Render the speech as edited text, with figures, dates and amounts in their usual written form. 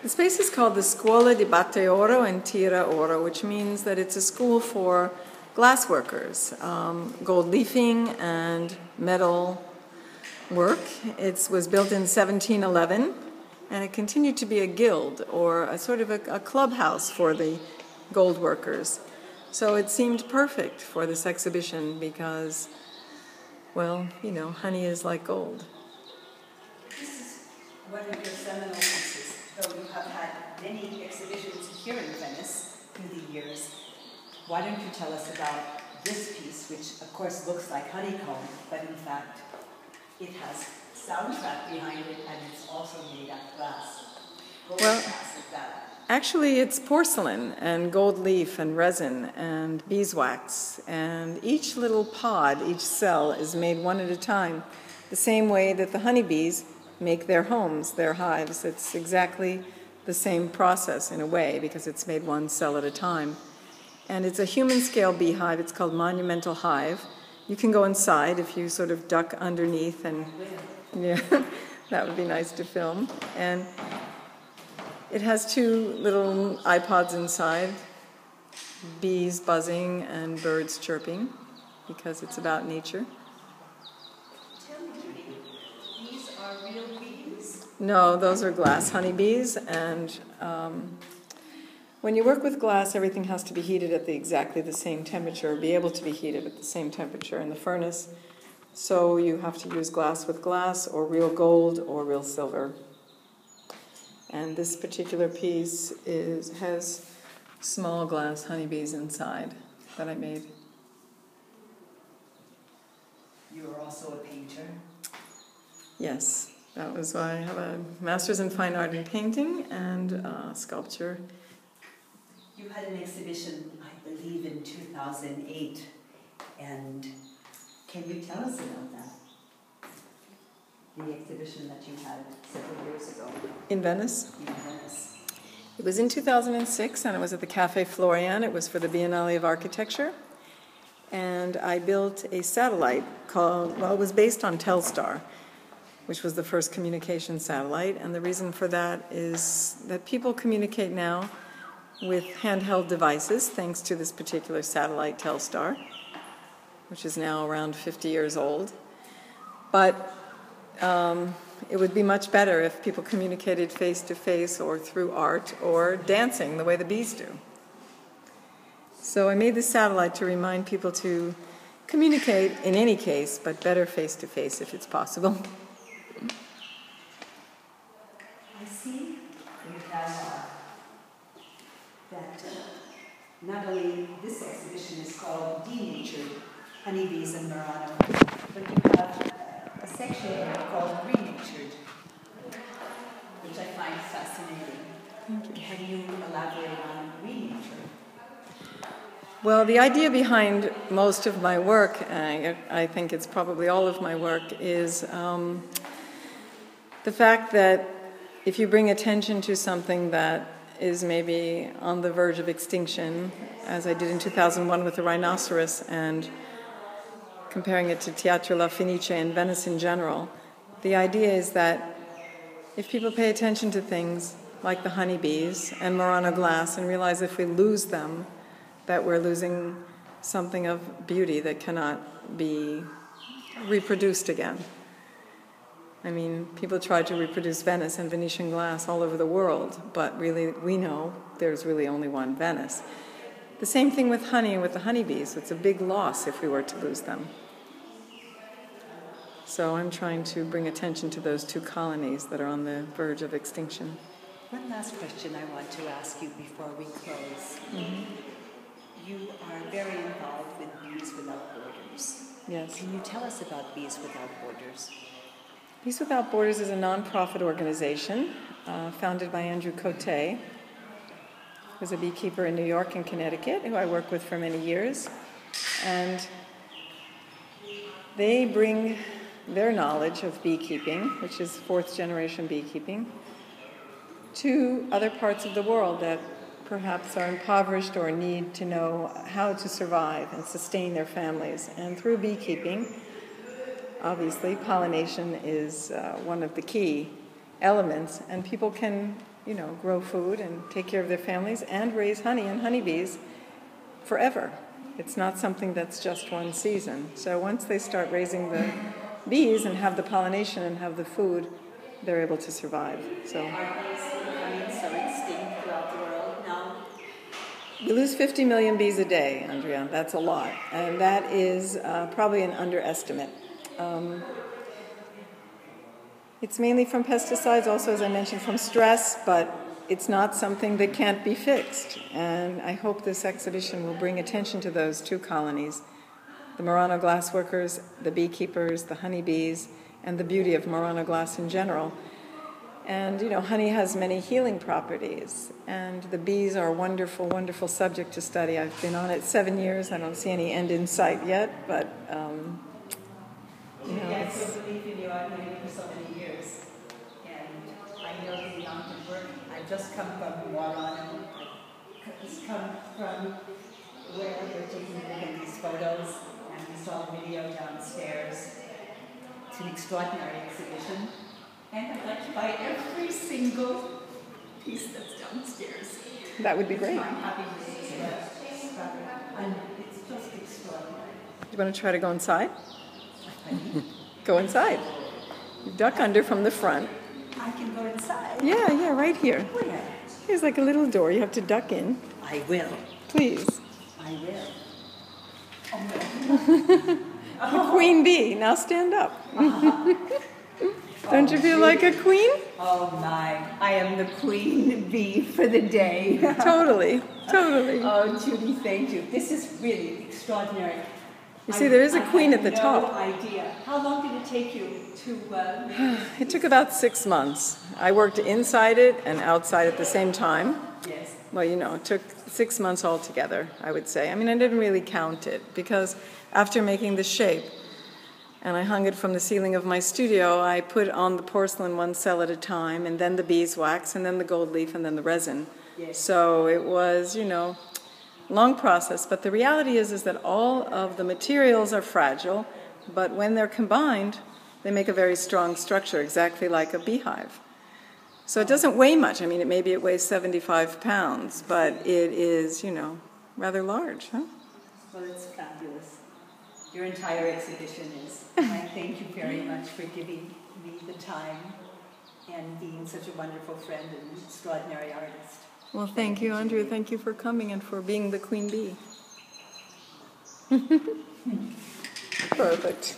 The space is called the Scuola di Batte Oro and Tira Oro, which means that it's a school for glass workers, gold leafing and metal work. It was built in 1711, and it continued to be a guild or a sort of a clubhouse for the gold workers. So it seemed perfect for this exhibition because, well, you know, honey is like gold. This is one of your seminal pieces, though you have had many exhibitions here in Venice through the years. Why don't you tell us about this piece, which of course looks like honeycomb, but in fact it has soundtrack behind it, and it's also made out of glass. Gold glass at that. Actually, it's porcelain and gold leaf and resin and beeswax, and each little pod, each cell, is made one at a time, the same way that the honeybees make their homes, their hives. It's exactly the same process in a way because it's made one cell at a time. And it's a human-scale beehive. It's called Monumental Hive. You can go inside if you sort of duck underneath, and yeah, that would be nice to film. And it has two little iPods inside, bees buzzing and birds chirping, because it's about nature. Tell me, Judi, these are real bees? No, those are glass honeybees, and when you work with glass, everything has to be heated at exactly the same temperature, be able to be heated at the same temperature in the furnace. So you have to use glass with glass, or real gold, or real silver. And this particular piece has small glass honeybees inside that I made. You are also a painter? Yes, that was why I have a master's in fine art in painting and sculpture. You had an exhibition, I believe, in 2008, and can you tell us about that? The exhibition that you had several years ago. In Venice? In Venice. It was in 2006, and it was at the Café Florian. It was for the Biennale of Architecture. And I built a satellite called, well, it was based on Telstar, which was the first communication satellite. And the reason for that is that people communicate now with handheld devices, thanks to this particular satellite, Telstar, which is now around 50 years old. But it would be much better if people communicated face-to-face or through art or dancing the way the bees do. So I made this satellite to remind people to communicate in any case, but better face-to-face if it's possible. I see you have that not only this exhibition is called Denatured, Honeybees and Murano, but you have a section here called Renatured, which I find fascinating. Thank you. Can you elaborate on Renatured? Well, the idea behind most of my work, I think it's probably all of my work, is the fact that if you bring attention to something that is maybe on the verge of extinction, as I did in 2001 with the rhinoceros, and comparing it to Teatro La Fenice and Venice in general, the idea is that if people pay attention to things like the honeybees and Murano glass and realize if we lose them, that we're losing something of beauty that cannot be reproduced again. I mean, people try to reproduce Venice and Venetian glass all over the world, but really we know there's really only one Venice. The same thing with honey and with the honeybees. It's a big loss if we were to lose them. So I'm trying to bring attention to those two colonies that are on the verge of extinction. One last question I want to ask you before we close. Mm-hmm. You are very involved with Bees Without Borders. Yes. Can you tell us about Bees Without Borders? Bees Without Borders is a non-profit organization founded by Andrew Cote, who's a beekeeper in New York and Connecticut, who I work with for many years. And they bring their knowledge of beekeeping, which is fourth-generation beekeeping, to other parts of the world that perhaps are impoverished or need to know how to survive and sustain their families. And through beekeeping, obviously, pollination is one of the key elements, and people can, you know, grow food and take care of their families and raise honey and honeybees forever. It's not something that's just one season. So once they start raising the bees and have the pollination and have the food, they're able to survive. So Are bees becoming so extinct throughout the world now? we lose 50 million bees a day, Andrea. That's a lot. And that is probably an underestimate. It's mainly from pesticides, also, as I mentioned, from stress, but it's not something that can't be fixed. And I hope this exhibition will bring attention to those two colonies, the Murano glassworkers, the beekeepers, the honeybees, and the beauty of Murano glass in general. And, you know, honey has many healing properties, and the bees are a wonderful, wonderful subject to study. I've been on it 7 years. I don't see any end in sight yet, but, you know, I still believe in you. I've known you for so many years. And I know the amount of work. I just come from Murano. I just come from where we're taking these photos, and we saw a video downstairs. It's an extraordinary exhibition. And I'd like to buy every single piece that's downstairs. that would be great. I'm happy to see it. And it's just extraordinary. You want to try to go inside? Go inside. You duck under from the front. I can go inside. Yeah, right here. Where? Here's like a little door. You have to duck in. I will. Please. I will. Oh, no. The queen bee. Now stand up. Don't you feel like a queen? Oh my, I am the queen bee for the day. Totally. Oh, Judy, thank you. This is really extraordinary. You see, there is a queen at the top. I had no idea. How long did it take you to make It took about 6 months. I worked inside it and outside at the same time. Yes. Well, you know, it took 6 months altogether, I would say. I mean, I didn't really count it, because after making the shape, and I hung it from the ceiling of my studio, I put on the porcelain one cell at a time, and then the beeswax, and then the gold leaf, and then the resin. Yes. So it was, you know, long process. But the reality is that all of the materials are fragile, but when they're combined, they make a very strong structure, exactly like a beehive. So it doesn't weigh much. I mean, maybe it weighs 75 pounds, but it is, you know, rather large, huh? Well, it's fabulous. Your entire exhibition is. I thank you very much for giving me the time and being such a wonderful friend and extraordinary artist. Well, thank you, Andrea. Thank you for coming and for being the queen bee. Perfect.